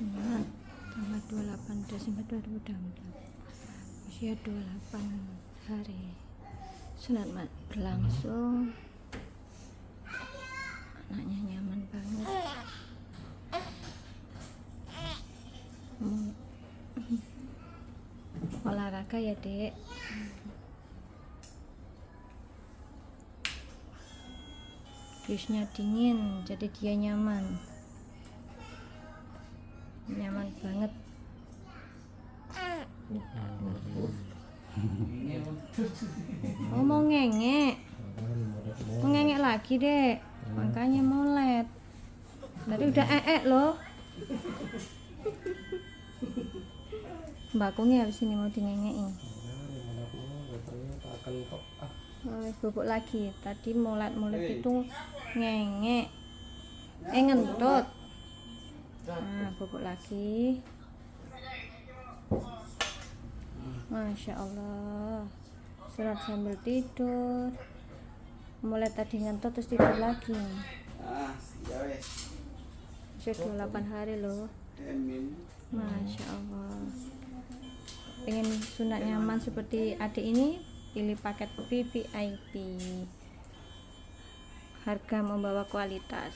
Jumat tanggal 28 Desember 2024, usia 28 hari. Sunat berlangsung, anaknya nyaman banget. Olahraga ya dek. Biusnya dingin jadi dia nyaman banget. Oh, mau ngengek lagi dek, makanya molet. Tadi udah loh. Bakungnya habis ini mau dingengeki. Oh, bubuk lagi. Tadi molet itu ngengek, ngentut. Nah, bubuk lagi. Masya Allah. Surat sambil tidur. Mulai tadi ngentut terus tidur lagi. Sudah 28 hari loh. Masya Allah. Pengen sunat nyaman seperti adik ini, pilih paket VVIP. Harga membawa kualitas.